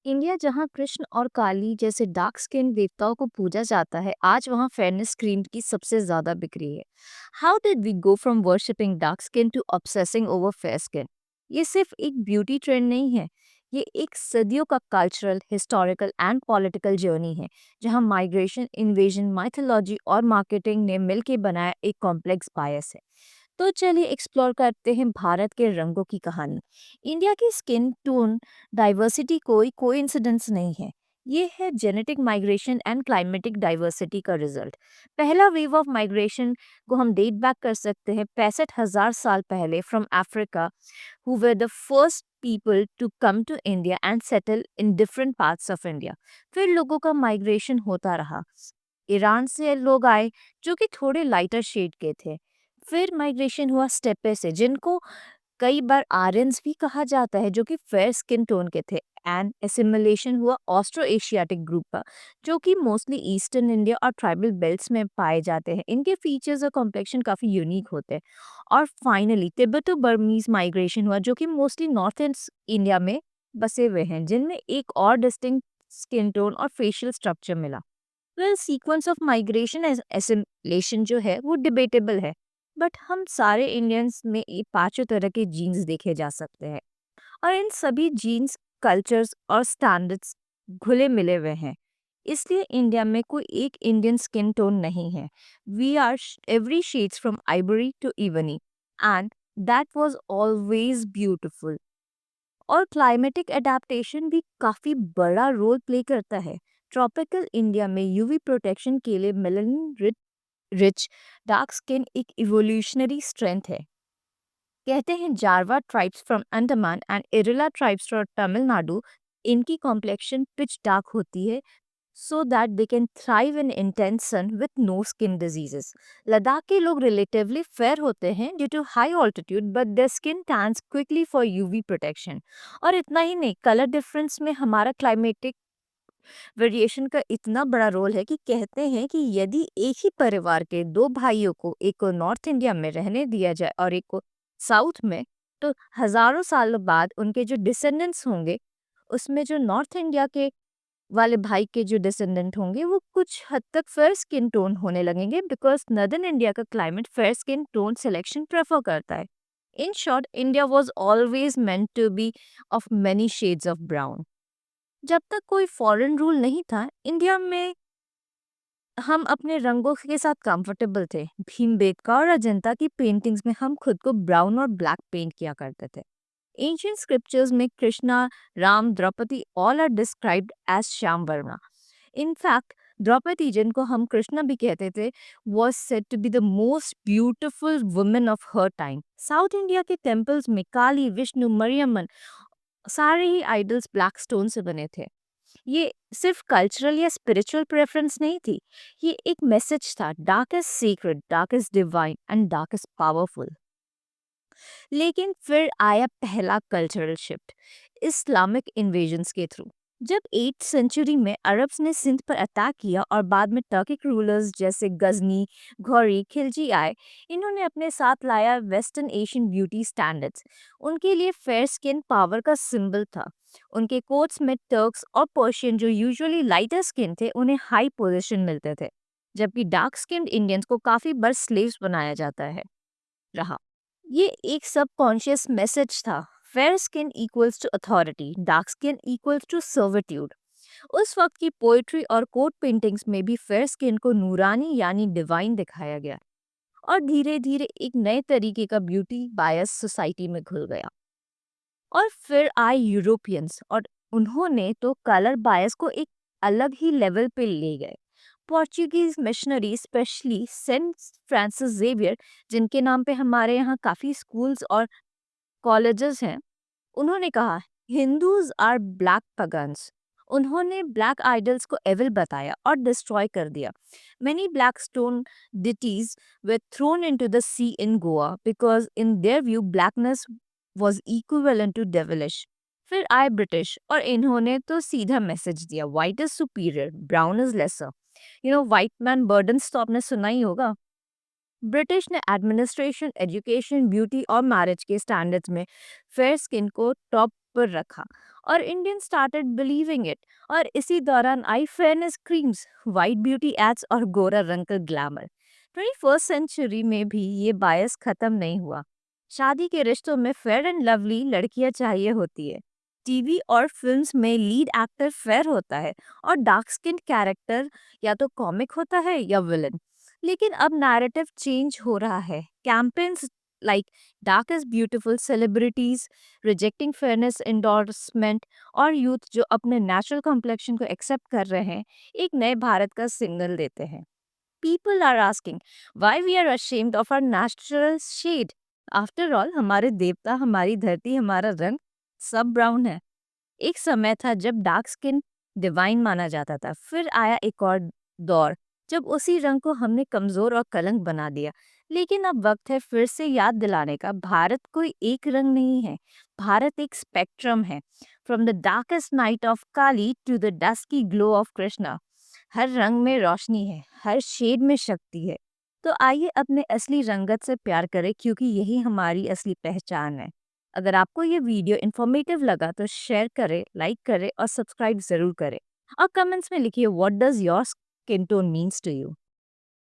India जहां कृष्ण और काली जैसे डार्क स्किन देवताओं को पूजा जाता है, आज वहां फेयरनेस क्रीम की सबसे ज्यादा बिक्री है। How did we go from worshipping dark skin to obsessing over fair skin? ये सिर्फ एक ब्यूटी ट्रेंड नहीं है, ये एक सदियों का cultural, historical and political journey है, जहां माइग्रेशन, इन्वेजन, माइथोलॉजी और मार्केटिंग ने मिलकर बनाया एक कॉम्प्लेक्स बायस है। तो चलिए एक्सप्लोर करते हैं भारत के रंगों की कहानी। इंडिया की स्किन टोन डाइवर्सिटी कोई कोइंसिडेंस नहीं है। ये है genetic migration and climatic diversity का रिजल्ट। पहला वेव ऑफ माइग्रेशन को हम डेट बैक कर सकते हैं 65,000 साल पहले from Africa, who were the first people to come to India and settle in different parts of India। फिर लोगों का माइग्रेशन होता रहा। ईरान से लोग आए जो कि थोड़े लाइटर शेड के थे। फिर माइग्रेशन हुआ स्टेपे से, जिनको कई बार आर्यंस भी कहा जाता है, जो कि फेयर स्किन टोन के थे। एंड एसिमिलेशन हुआ ऑस्ट्रो एशियाटिक ग्रुप का, जो कि मोस्टली ईस्टर्न इंडिया और ट्राइबल बेल्ट्स में पाए जाते हैं। इनके फीचर्स और कॉम्प्लेक्शन काफ़ी यूनिक होते हैं। और फाइनली तिब्बतो बर्मीज माइग्रेशन हुआ, जो कि मोस्टली नॉर्थ ईस्ट इंडिया में बसे हुए हैं, जिनमें एक और डिस्टिंक्ट स्किन टोन और फेशियल स्ट्रक्चर मिला। Well, sequence of migration assimilation जो है वो डिबेटेबल है, बट हम सारे इंडियंस में ये पांचों तरह के जीन्स देखे जा सकते हैं, और इन सभी जीन्स, कल्चर्स और स्टैंडर्ड्स घुले मिले हुए हैं। इसलिए इंडिया में कोई एक इंडियन स्किन टोन नहीं है। We are every shades from ivory to ebony, and that was always beautiful. और क्लाइमेटिक एडाप्टेशन भी काफ़ी बड़ा रोल प्ले करता है। ट्रॉपिकल इंडिया में यूवी प्रोटेक्शन के लिए मेलानिन रिच डार्क स्किन एक इवोल्यूशनरी स्ट्रेंथ है। कहते हैं Jarawa tribes from Andaman and Irula tribes from Tamil Nadu, इनकी कॉम्प्लेक्शन पिच डार्क होती है, so that they can thrive in intense sun with no skin diseases। Ladakh के लोग रिलेटिवली फेयर होते हैं due to high altitude, but their skin tans quickly for UV protection। और इतना ही नहीं, कलर डिफरेंस में हमारा क्लाइमेटिक वेरिएशन का इतना बड़ा रोल है कि कहते हैं कि यदि एक ही परिवार के दो भाइयों को, एक को नॉर्थ इंडिया में रहने दिया जाए और एक को साउथ में, तो हजारों सालों बाद उनके जो डिसेंडेंट्स होंगे, उसमें जो नॉर्थ इंडिया के वाले भाई के जो डिसेंडेंट होंगे वो कुछ हद तक फेयर स्किन टोन होने लगेंगे, बिकॉज नदर्न इंडिया का climate fair skin tone selection prefer करता है। In short, India was always meant to be of many shades of brown. जब तक कोई फॉरेन रूल नहीं था, इंडिया में हम अपने रंगों के साथ कंफर्टेबल थे। भीमबेटका और अजंता की पेंटिंग्स में हम खुद को ब्राउन और ब्लैक पेंट किया करते थे। एंशियंट स्क्रिप्चर्स में Krishna, Ram, Draupadi all are described as श्याम वर्मा। In fact, Draupadi, जिनको हम कृष्णा भी कहते थे, was said to be the most beautiful woman of her time। South India के टेम्पल्स में काली, विष्णु, मरियम्मन, सारे ही आइडल्स ब्लैक स्टोन से बने थे। ये सिर्फ कल्चरल या स्पिरिचुअल प्रेफरेंस नहीं थी, ये एक मैसेज था, dark is secret, dark is divine and dark is powerful. लेकिन फिर आया पहला कल्चरल शिफ्ट, इस्लामिक इन्वेजन्स के थ्रू। जब 8th सेंचुरी में अरब्स ने सिंध पर अटैक किया और बाद में टर्किक रूलर्स जैसे गजनी, घौरी, खिलजी आए, इन्होंने अपने साथ लाया वेस्टर्न एशियन ब्यूटी स्टैंडर्ड्स। उनके लिए फेयर स्किन पावर का सिंबल था। उनके कोर्ट्स में टर्क्स और पर्शियन, जो यूजुअली लाइटर स्किन थे, उन्हें हाई पोजीशन मिलते थे, जबकि डार्क स्किन्ड इंडियंस को काफ़ी बार स्लेव्स बनाया जाता है रहा। ये एक सबकॉन्शियस मैसेज था, fair skin equals to authority, dark skin equals to servitude. उस वक्त की पोएट्री और कोट पेंटिंग्स में भी फेयर स्किन को नूरानी यानी डिवाइन दिखाया गया, और धीरे धीरे एक नए तरीके का ब्यूटी बायस सोसाइटी में घुल गया। और फिर आए यूरोपियंस, और उन्होंने तो कलर बायस को एक अलग ही लेवल पे ले गए। Portuguese missionary, specially Saint Francis Xavier, जिनके नाम पे हमारे यहाँ काफ़ी स्कूल्स और कॉलेजेस हैं, उन्होंने कहा हिंदूज आर ब्लैक पगन्स। उन्होंने ब्लैक आइडल्स को एविल बताया और डिस्ट्रॉय कर दिया। Many black stone deities were thrown into the sea in Goa because in their view blackness was equivalent to devilish। फिर आए ब्रिटिश, और इन्होंने तो सीधा मैसेज दिया, white is superior, brown is lesser. White man burdens तो आपने सुना ही होगा। ब्रिटिश ने एडमिनिस्ट्रेशन, एजुकेशन, ब्यूटी और मैरिज के स्टैंडर्ड्स में फेयर स्किन को टॉप पर रखा, और इंडियन स्टार्टेड बिलीविंग इट। और इसी दौरान आई fairness creams, white beauty aids और गोरा रंग का ग्लैमर। 21st सेंचुरी में भी ये बायस खत्म नहीं हुआ। शादी के रिश्तों में फेयर एंड लवली लड़कियां चाहिए होती है। टीवी और फिल्म्स में लीड एक्टर फेयर होता है और डार्क स्किन कैरेक्टर या तो कॉमिक होता है या विलन। लेकिन अब नैरेटिव चेंज हो रहा है। Campaigns like dark is beautiful, celebrities rejecting fairness endorsement और यूथ जो अपने नेचुरल कॉम्प्लेक्शन को एक्सेप्ट कर रहे हैं, एक नए भारत का सिग्नल देते हैं। People are asking why we are ashamed of our natural shade. After all, हमारे देवता, हमारी धरती, हमारा रंग सब ब्राउन है। एक समय था जब डार्क स्किन डिवाइन माना जाता था। फिर आया एक और दौर जब उसी रंग को हमने कमजोर और कलंक बना दिया। लेकिन अब वक्त है फिर से याद दिलाने का, भारत कोई एक रंग नहीं है। भारत एक स्पेक्ट्रम है। From the darkest night of Kali to the dusky glow of Krishna. हर रंग में रोशनी है, हर शेड में शक्ति है। तो आइए अपने असली रंगत से प्यार करें, क्योंकि यही हमारी असली पहचान है। अगर आपको ये वीडियो इन्फॉर्मेटिव लगा तो शेयर करें, लाइक करें और सब्सक्राइब जरूर करें। और कमेंट्स में लिखिए what does your skin tone means to you.